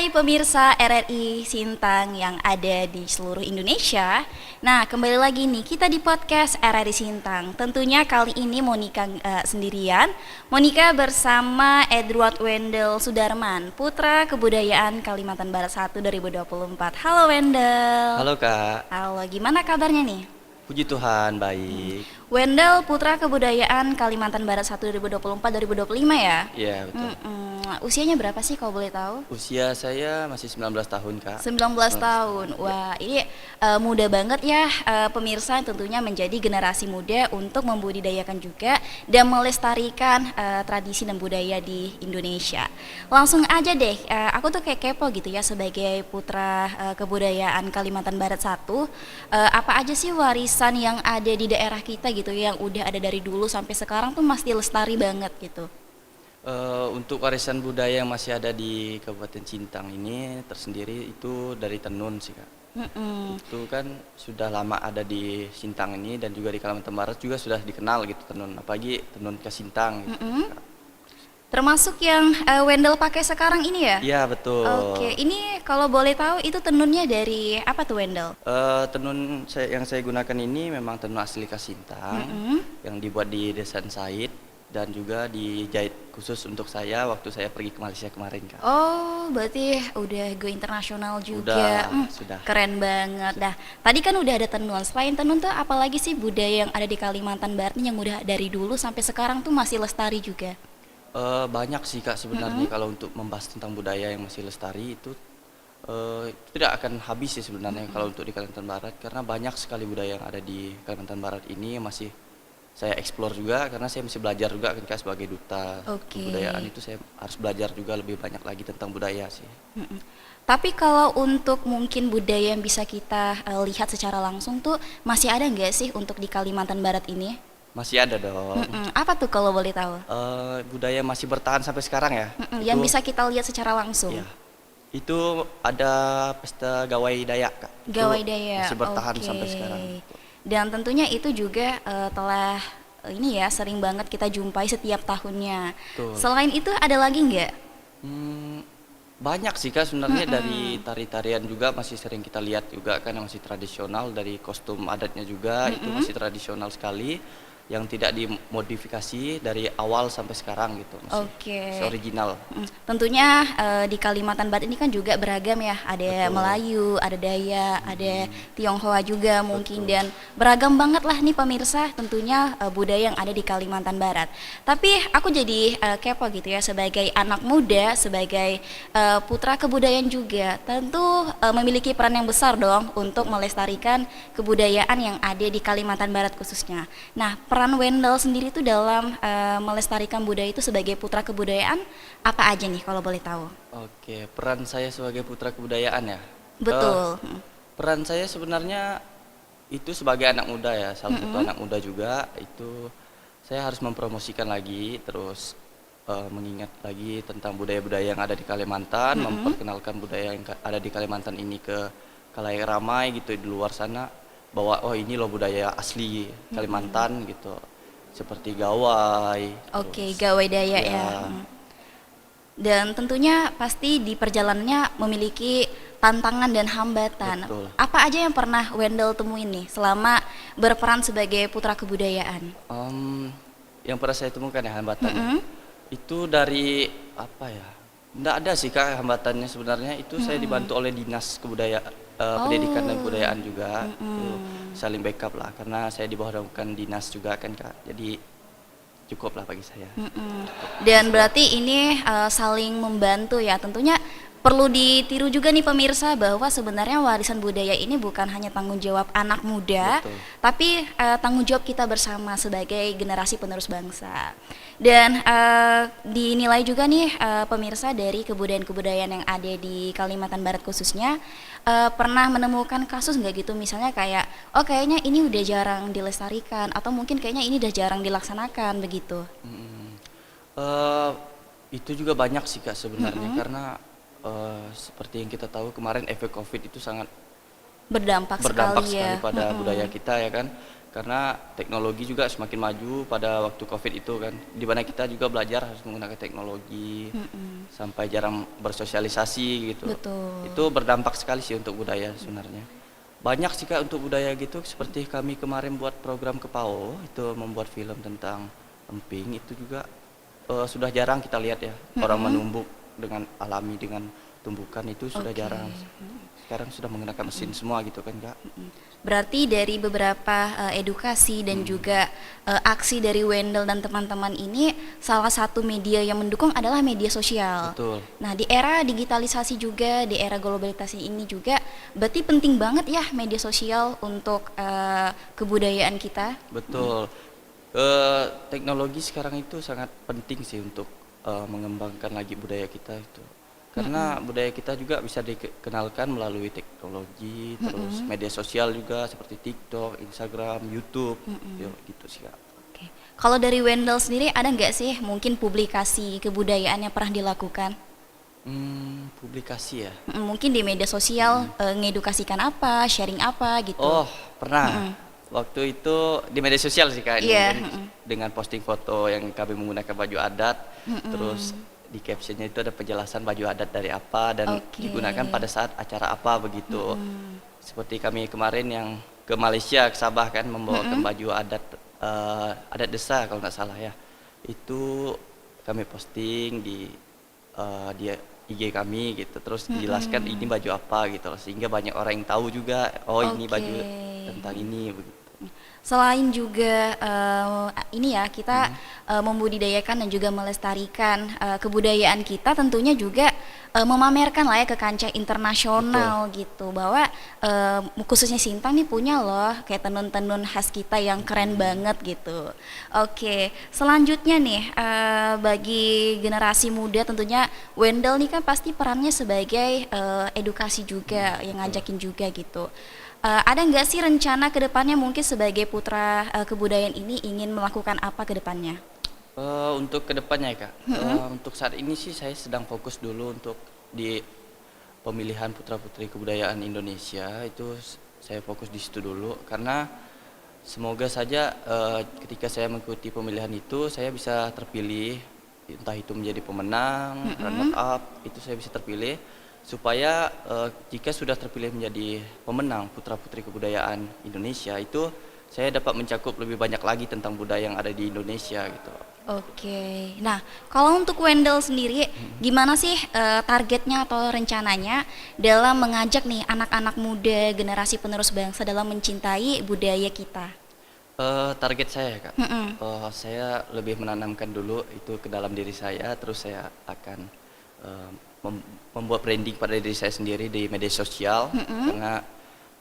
Hai pemirsa RRI Sintang yang ada di seluruh Indonesia. Nah, kembali lagi nih kita di podcast RRI Sintang. Tentunya kali ini Monica sendirian. Monica bersama Edward Wendel Sudarman, Putra Kebudayaan Kalimantan Barat 1 2024. Halo Wendel. Halo Kak, Halo, gimana kabarnya nih? puji Tuhan baik. Wendel Putra Kebudayaan Kalimantan Barat 1 2024-2025 ya? Iya betul. Usianya berapa sih kalau boleh tahu? Usia saya masih 19 tahun Kak. 19 tahun. Wah, ini muda banget ya pemirsa, tentunya menjadi generasi muda untuk membudidayakan juga dan melestarikan tradisi dan budaya di Indonesia. Langsung aja deh, aku tuh kayak kepo gitu ya sebagai putra kebudayaan Kalimantan Barat 1. Apa aja sih warisan yang ada di daerah kita gitu yang udah ada dari dulu sampai sekarang tuh masih lestari banget gitu. Untuk warisan budaya yang masih ada di Kabupaten Sintang ini tersendiri itu dari tenun sih Kak. Itu kan sudah lama ada di Sintang ini dan juga di Kalimantan Barat juga sudah dikenal gitu tenun, apalagi tenun ke Sintang gitu. Kak. Termasuk yang Wendel pakai sekarang ini ya? Iya betul. Oke, ini kalau boleh tahu itu tenunnya dari apa tuh Wendel? Tenun yang saya gunakan ini memang tenun asli ke Sintang yang dibuat di Desa Said dan juga dijahit khusus untuk saya waktu saya pergi ke Malaysia kemarin Kak. Oh, berarti udah go internasional juga. Sudah. Keren banget. Dah, tadi kan udah ada tenun. Selain tenun tuh apalagi sih budaya yang ada di Kalimantan Barat nih yang udah dari dulu sampai sekarang tuh masih lestari juga? Banyak sih Kak sebenarnya kalau untuk membahas tentang budaya yang masih lestari itu tidak akan habis sih sebenarnya kalau untuk di Kalimantan Barat, karena banyak sekali budaya yang ada di Kalimantan Barat ini yang masih saya explore juga, karena saya masih belajar juga kan Kak sebagai duta kebudayaan itu saya harus belajar juga lebih banyak lagi tentang budaya sih. Tapi kalau untuk mungkin budaya yang bisa kita lihat secara langsung tuh masih ada nggak sih untuk di Kalimantan Barat ini? Masih ada dong. Apa tuh kalau boleh tahu? Budaya masih bertahan sampai sekarang ya. Yang bisa kita lihat secara langsung. Iya. Itu ada pesta Gawai Dayak Kak. Gawai Itu Dayak. masih bertahan sampai sekarang. Dan tentunya itu juga telah ini ya sering banget kita jumpai setiap tahunnya. Betul. Selain itu ada lagi nggak? Banyak sih Kak sebenarnya dari tari-tarian juga masih sering kita lihat juga kan yang masih tradisional, dari kostum adatnya juga itu masih tradisional sekali, yang tidak dimodifikasi dari awal sampai sekarang gitu, masih original. Tentunya di Kalimantan Barat ini kan juga beragam ya, ada Melayu, ada Dayak, ada Tionghoa juga mungkin, dan beragam banget lah nih pemirsa tentunya budaya yang ada di Kalimantan Barat. Tapi aku jadi kepo gitu ya sebagai anak muda, sebagai putra kebudayaan juga, tentu memiliki peran yang besar dong untuk melestarikan kebudayaan yang ada di Kalimantan Barat khususnya. Nah, peran Wendel sendiri itu dalam melestarikan budaya itu sebagai putra kebudayaan apa aja nih kalau boleh tahu? Oke, peran saya sebagai putra kebudayaan ya. Betul. Peran saya sebenarnya itu sebagai anak muda ya, salah satu anak muda juga, itu saya harus mempromosikan lagi, terus mengingat lagi tentang budaya-budaya yang ada di Kalimantan, memperkenalkan budaya yang ada di Kalimantan ini ke khalayak ramai gitu di luar sana, bahwa oh ini loh budaya asli Kalimantan gitu, seperti gawai. Gawai Dayak ya. Dan tentunya pasti di perjalanannya memiliki tantangan dan hambatan. Betul. Apa aja yang pernah Wendel temuin nih selama berperan sebagai putra kebudayaan? Yang pernah saya temukan ya hambatannya itu dari apa ya? Nggak ada sih Kak hambatannya sebenarnya, itu saya dibantu oleh dinas kebudayaan. Pendidikan dan kebudayaan juga itu saling backup lah, karena saya di bawah naungan dinas juga kan Kak, jadi cukup lah bagi saya. Dan berarti ini saling membantu ya, tentunya perlu ditiru juga nih pemirsa bahwa sebenarnya warisan budaya ini bukan hanya tanggung jawab anak muda, tapi tanggung jawab kita bersama sebagai generasi penerus bangsa. Dan dinilai juga nih pemirsa dari kebudayaan-kebudayaan yang ada di Kalimantan Barat khususnya, pernah menemukan kasus nggak gitu misalnya kayak kayaknya ini udah jarang dilestarikan atau mungkin kayaknya ini udah jarang dilaksanakan begitu? Itu juga banyak sih Kak sebenarnya, karena seperti yang kita tahu kemarin efek COVID itu sangat berdampak sekali ya pada budaya kita ya kan, karena teknologi juga semakin maju pada waktu COVID itu kan, di mana kita juga belajar harus menggunakan teknologi sampai jarang bersosialisasi gitu. Betul. Itu berdampak sekali sih untuk budaya sebenarnya. Banyak sih Kak untuk budaya gitu, seperti kami kemarin buat program ke PAO itu membuat film tentang emping, itu juga sudah jarang kita lihat ya orang menumbuk dengan alami dengan tumbukan, itu sudah Oke. jarang. Sekarang sudah menggunakan mesin semua gitu kan Kak. Berarti dari beberapa edukasi dan juga aksi dari Wendel dan teman-teman ini, salah satu media yang mendukung adalah media sosial. Betul. Nah, di era digitalisasi juga, di era globalisasi ini juga, berarti penting banget ya media sosial untuk kebudayaan kita. Betul. Teknologi sekarang itu sangat penting sih untuk mengembangkan lagi budaya kita itu. Karena budaya kita juga bisa dikenalkan melalui teknologi, terus media sosial juga seperti TikTok, Instagram, YouTube, gitu sih Kak. Oke. Kalau dari Wendel sendiri ada nggak sih mungkin publikasi kebudayaan yang pernah dilakukan? Publikasi ya. Mungkin di media sosial ngedukasikan apa, sharing apa gitu. Oh, pernah. Waktu itu di media sosial sih Kak, Iya, dengan posting foto yang kami menggunakan baju adat, terus di captionnya itu ada penjelasan baju adat dari apa dan Oke. digunakan pada saat acara apa begitu. Seperti kami kemarin yang ke Malaysia, ke Sabah kan, membawakan baju adat adat desa kalau nggak salah ya. Itu kami posting di IG kami gitu, terus dijelaskan ini baju apa gitu loh, sehingga banyak orang yang tahu juga, oh ini baju Oke. tentang ini begitu. Selain juga ini ya kita membudidayakan dan juga melestarikan kebudayaan kita, tentunya juga memamerkan lah ya ke kancah internasional gitu, bahwa khususnya Sintang nih punya loh kayak tenun-tenun khas kita yang keren banget gitu. Oke, selanjutnya nih bagi generasi muda tentunya Wendel nih kan pasti perannya sebagai edukasi juga, yang ngajakin juga gitu. Ada nggak sih rencana ke depannya mungkin sebagai putra kebudayaan ini ingin melakukan apa ke depannya? Untuk kedepannya ya Kak, untuk saat ini sih saya sedang fokus dulu untuk di pemilihan putra-putri kebudayaan Indonesia, itu saya fokus di situ dulu, karena semoga saja ketika saya mengikuti pemilihan itu saya bisa terpilih, entah itu menjadi pemenang, runner up, itu saya bisa terpilih, supaya jika sudah terpilih menjadi pemenang putra-putri kebudayaan Indonesia, itu saya dapat mencakup lebih banyak lagi tentang budaya yang ada di Indonesia gitu. Oke, nah kalau untuk Wendel sendiri, gimana sih targetnya atau rencananya dalam mengajak nih anak-anak muda generasi penerus bangsa dalam mencintai budaya kita? Target saya Kak, saya lebih menanamkan dulu itu ke dalam diri saya, terus saya akan membuat branding pada diri saya sendiri di media sosial, karena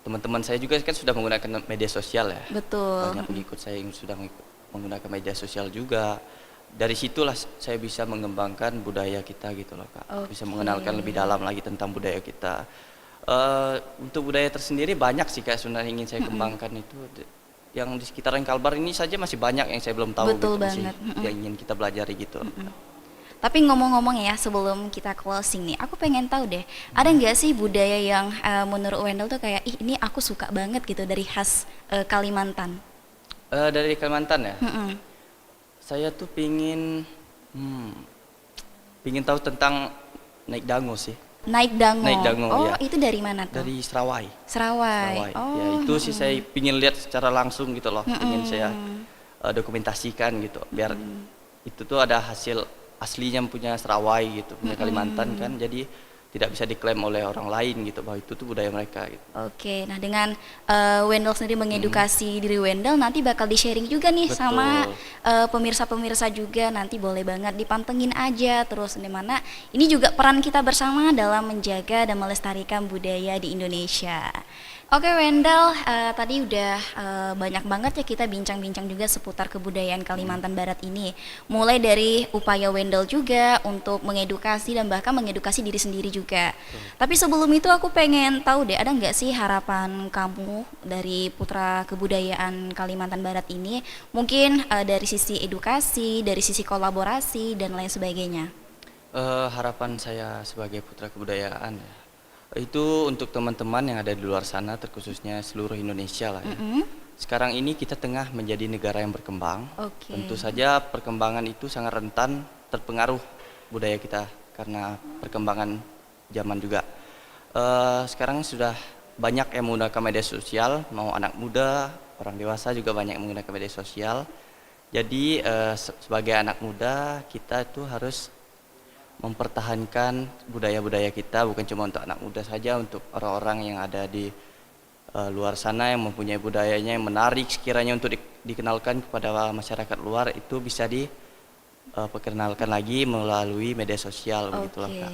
teman-teman saya juga kan sudah menggunakan media sosial ya. Betul. Banyak pengikut saya yang sudah menggunakan media sosial juga. Dari situlah saya bisa mengembangkan budaya kita gitu loh Kak. Bisa Oke. mengenalkan lebih dalam lagi tentang budaya kita. Untuk budaya tersendiri banyak sih Kak sebenarnya ingin saya kembangkan itu. Yang di sekitaran Kalbar ini saja masih banyak yang saya belum tahu Betul gitu, masih banget. yang ingin kita pelajari gitu. Tapi ngomong-ngomong ya, sebelum kita closing nih, aku pengen tahu deh, ada nggak sih budaya yang menurut Wendel tuh kayak, ih ini aku suka banget gitu dari khas Kalimantan? Dari Kalimantan ya, saya tuh pingin tahu tentang naik dango sih. Naik dango. Naik dango, Oh, ya. itu dari mana tuh? Dari Serawai. Serawai. Oh, Ya itu sih saya pingin lihat secara langsung gitu loh, pingin saya dokumentasikan gitu, biar itu tuh ada hasil aslinya punya Serawai gitu, punya Kalimantan kan, jadi tidak bisa diklaim oleh orang lain gitu bahwa itu tuh budaya mereka gitu. Oke, nah dengan Wendel sendiri mengedukasi diri Wendel, nanti bakal di-sharing juga nih Betul. sama pemirsa-pemirsa juga, nanti boleh banget dipantengin aja terus di mana ini juga peran kita bersama dalam menjaga dan melestarikan budaya di Indonesia. Oke Wendel, tadi udah banyak banget ya kita bincang-bincang juga seputar kebudayaan Kalimantan Barat ini. Mulai dari upaya Wendel juga untuk mengedukasi dan bahkan mengedukasi diri sendiri juga. Tapi sebelum itu aku pengen tahu deh, ada nggak sih harapan kamu dari putra kebudayaan Kalimantan Barat ini? Mungkin dari sisi edukasi, dari sisi kolaborasi dan lain sebagainya. Harapan saya sebagai putra kebudayaan ya, itu untuk teman-teman yang ada di luar sana, terkhususnya seluruh Indonesia lah ya. sekarang ini kita tengah menjadi negara yang berkembang. Oke. Tentu saja perkembangan itu sangat rentan terpengaruh budaya kita karena perkembangan zaman juga. Sekarang sudah banyak yang menggunakan media sosial, mau anak muda, orang dewasa juga banyak yang menggunakan media sosial. Jadi sebagai anak muda kita itu harus mempertahankan budaya-budaya kita, bukan cuma untuk anak muda saja, untuk orang-orang yang ada di luar sana yang mempunyai budayanya yang menarik sekiranya untuk dikenalkan kepada masyarakat luar, itu bisa diperkenalkan lagi melalui media sosial. Begitulah, Kak.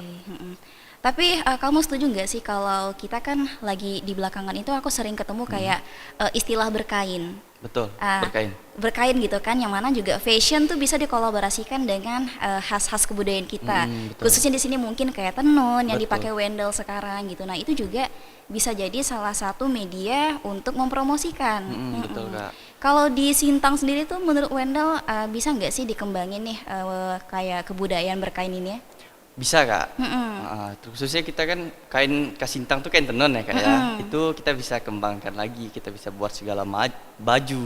Tapi kamu setuju nggak sih kalau kita kan lagi di belakangan itu aku sering ketemu kayak istilah berkain. Betul, berkain. Berkain gitu kan, yang mana juga fashion tuh bisa dikolaborasikan dengan khas-khas kebudayaan kita. Betul. Khususnya di sini mungkin kayak tenun yang Betul. dipakai Wendel sekarang gitu. Nah, itu juga bisa jadi salah satu media untuk mempromosikan. Betul, Kak. Kalau di Sintang sendiri tuh menurut Wendel bisa nggak sih dikembangin nih kayak kebudayaan berkain ini ya? Bisa, Kak. Khususnya kita kan kain kasintang tuh kain tenun ya, Kak ya. Itu kita bisa kembangkan lagi, kita bisa buat segala baju,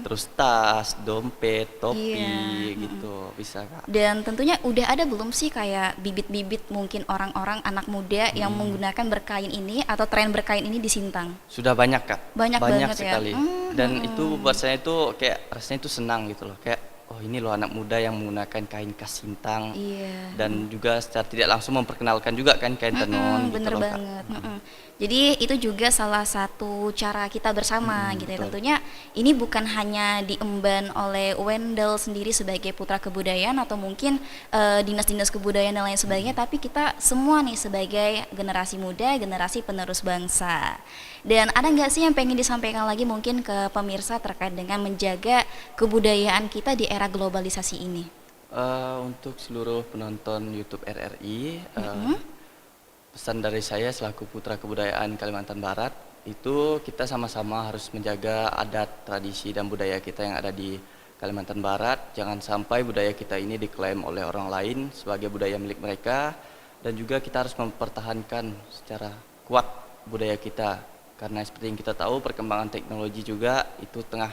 terus tas, dompet, topi gitu, bisa, Kak. Dan tentunya udah ada belum sih kayak bibit-bibit mungkin orang-orang anak muda yang menggunakan berkain ini atau tren berkain ini di Sintang? Sudah banyak, Kak. Banyak banget ya? sekali. Dan itu buat saya itu kayak rasanya itu senang gitu loh. Kayak oh ini loh anak muda yang menggunakan kain khas Sintang. Iya. Dan juga secara tidak langsung memperkenalkan juga kan kain tenun gitu Bener loh, Kak. banget. Jadi itu juga salah satu cara kita bersama gitu ya. Betul. Tentunya ini bukan hanya diemban oleh Wendel sendiri sebagai putra kebudayaan atau mungkin dinas-dinas kebudayaan dan lain sebagainya, tapi kita semua nih sebagai generasi muda, generasi penerus bangsa. Dan ada nggak sih yang pengen disampaikan lagi mungkin ke pemirsa terkait dengan menjaga kebudayaan kita di era globalisasi ini? Untuk seluruh penonton YouTube RRI, pesan dari saya selaku putra kebudayaan Kalimantan Barat itu kita sama-sama harus menjaga adat, tradisi dan budaya kita yang ada di Kalimantan Barat. Jangan sampai budaya kita ini diklaim oleh orang lain sebagai budaya milik mereka, dan juga kita harus mempertahankan secara kuat budaya kita karena seperti yang kita tahu perkembangan teknologi juga itu tengah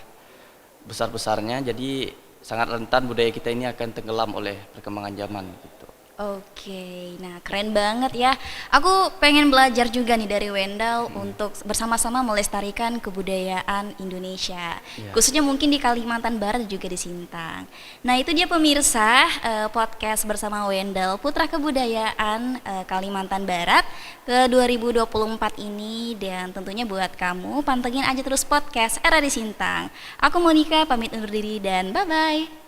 besar-besarnya, jadi sangat rentan budaya kita ini akan tenggelam oleh perkembangan zaman gitu. Oke, nah keren banget ya. Aku pengen belajar juga nih dari Wendel untuk bersama-sama melestarikan kebudayaan Indonesia, khususnya mungkin di Kalimantan Barat dan juga di Sintang. Nah itu dia pemirsa podcast bersama Wendel, Putra Kebudayaan Kalimantan Barat ke 2024 ini. Dan tentunya buat kamu pantengin aja terus podcast Era di Sintang. Aku Monica pamit undur diri dan bye-bye.